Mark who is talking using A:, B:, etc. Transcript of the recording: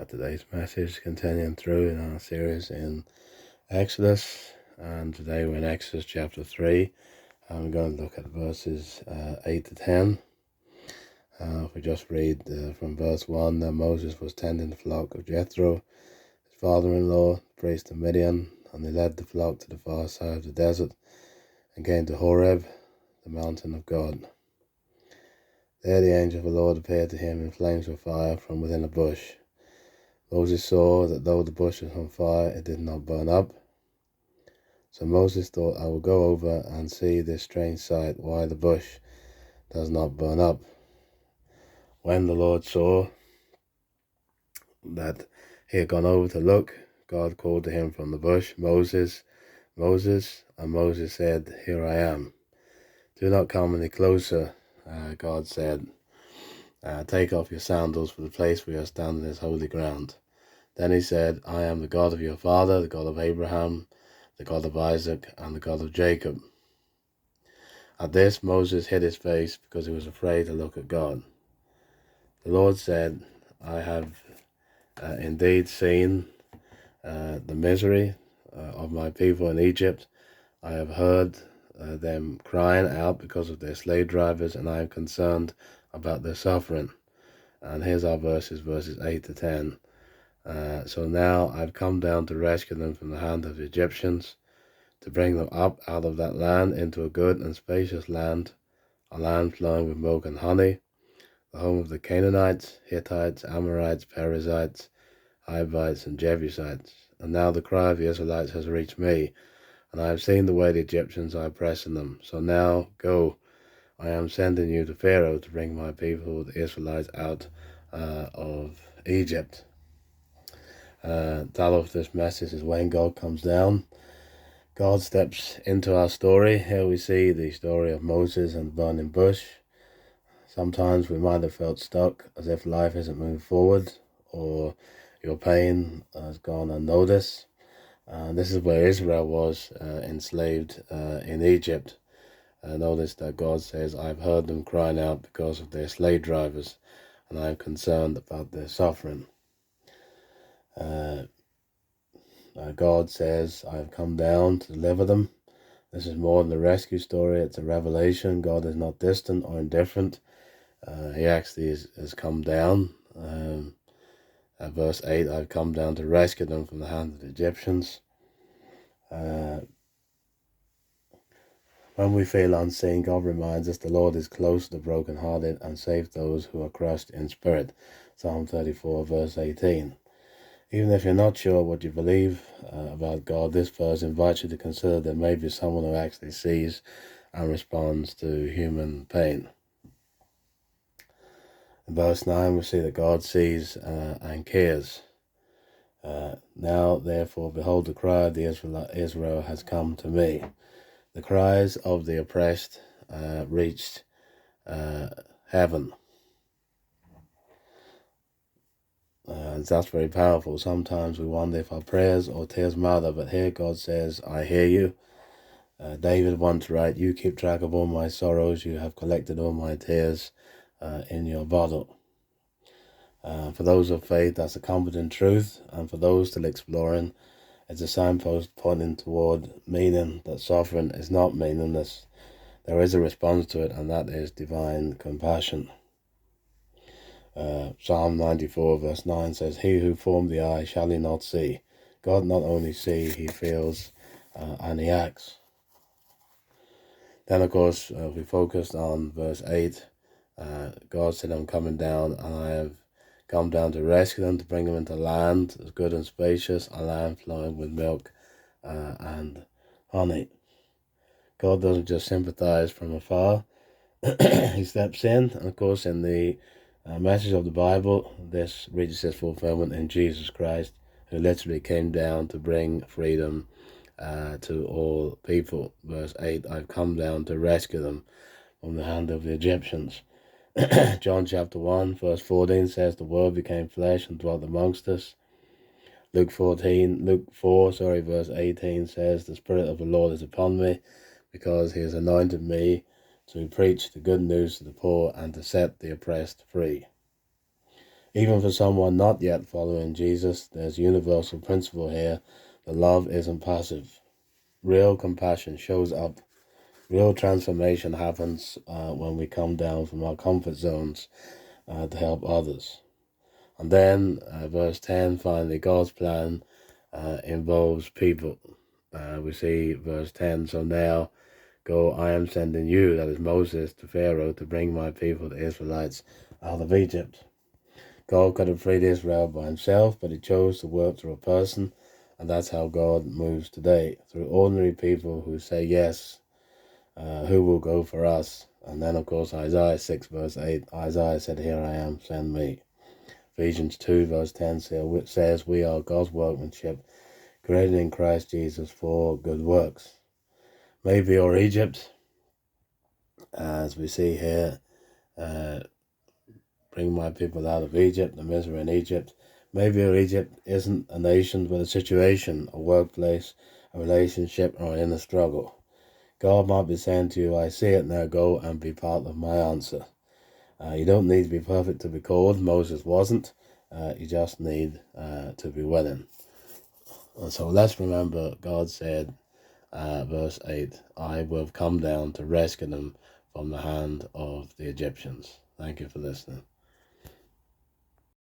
A: Today's message continuing through in our series in Exodus, and today we're in Exodus chapter 3, and we're going to look at verses 8 to 10. If we just read from verse 1, that Moses was tending the flock of Jethro, his father-in-law, priest of Midian, and they led the flock to the far side of the desert and came to Horeb, the mountain of God. There the angel of the Lord appeared to him in flames of fire from within a bush. Moses saw that though the bush was on fire, it did not burn up. So Moses thought, I will go over and see this strange sight, why the bush does not burn up. When the Lord saw that he had gone over to look, God called to him from the bush, Moses, Moses, and Moses said, Here I am. Do not come any closer, God said. Take off your sandals, for the place where you are standing is holy ground. Then he said, I am the God of your father, the God of Abraham, the God of Isaac, and the God of Jacob. At this, Moses hid his face because he was afraid to look at God. The Lord said, I have indeed seen the misery of my people in Egypt. I have heard them crying out because of their slave drivers, and I am concerned about their suffering. And here's our verses 8 to 10. So now I've come down to rescue them from the hand of the Egyptians, to bring them up out of that land into a good and spacious land, a land flowing with milk and honey, the home of the Canaanites, Hittites, Amorites, Perizzites, Hivites, and Jebusites. And now the cry of the Israelites has reached me, and I have seen the way the Egyptians are oppressing them. So now go, I am sending you to Pharaoh to bring my people, the Israelites, out of Egypt. Title of this message is When God Comes Down. God steps into our story. Here we see the story of Moses and the burning bush. Sometimes we might have felt stuck, as if life isn't moving forward, or your pain has gone unnoticed. This is where Israel was enslaved in Egypt. Notice that God says, I've heard them crying out because of their slave drivers, and I am concerned about their suffering. God says, I have come down to deliver them. This is more than a rescue story, it's a revelation. God is not distant or indifferent. He actually has come down. At verse 8, I've come down to rescue them from the hand of the Egyptians. When we feel unseen, God reminds us the Lord is close to the brokenhearted and saves those who are crushed in spirit. Psalm 34, verse 18. Even if you're not sure what you believe about God, this verse invites you to consider there may be someone who actually sees and responds to human pain. In verse 9, we see that God sees and cares. Now, therefore, behold, the cry of the Israel has come to me. The cries of the oppressed reached heaven. And that's very powerful. Sometimes we wonder if our prayers or tears matter, but here God says, I hear you. David once wrote, you keep track of all my sorrows, you have collected all my tears in your bottle. For those of faith, that's a comforting truth, and for those still exploring, it's a signpost pointing toward meaning, that suffering is not meaningless. There is a response to it, and that is divine compassion. Psalm 94 verse 9 says, he who formed the eye, shall he not see? God not only sees, he feels and he acts. Then of course we focused on verse 8. God said, I'm coming down, and I have come down to rescue them, to bring them into land as good and spacious, a land flowing with milk and honey. God doesn't just sympathize from afar. He steps in, and of course in the message of the Bible, this reaches its fulfillment in Jesus Christ, who literally came down to bring freedom to all people. Verse 8, I've come down to rescue them from the hand of the Egyptians. John chapter 1 verse 14 says, the Word became flesh and dwelt amongst us. Luke 4 verse 18 says, the Spirit of the Lord is upon me, because he has anointed me to preach the good news to the poor and to set the oppressed free. Even for someone not yet following Jesus, there's a universal principle here. The love isn't passive. Real compassion shows up. Real transformation happens when we come down from our comfort zones to help others. And then verse 10, finally, God's plan involves people. We see verse 10, so now go, I am sending you, that is Moses, to Pharaoh to bring my people, the Israelites, out of Egypt. God could have freed Israel by himself, but he chose to work through a person, and that's how God moves today, through ordinary people who say yes, who will go for us. And then, of course, Isaiah 6, verse 8, Isaiah said, here I am, send me. Ephesians 2, verse 10 says, we are God's workmanship, created in Christ Jesus for good works. Maybe or Egypt, as we see here, bring my people out of Egypt, the misery in Egypt. Maybe or Egypt isn't a nation, but a situation, a workplace, a relationship, or an inner struggle. God might be saying to you, I see it, now go and be part of my answer. You don't need to be perfect to be called. Moses wasn't. You just need to be willing. And so let's remember God said, verse 8, I will have come down to rescue them from the hand of the Egyptians. Thank you for listening.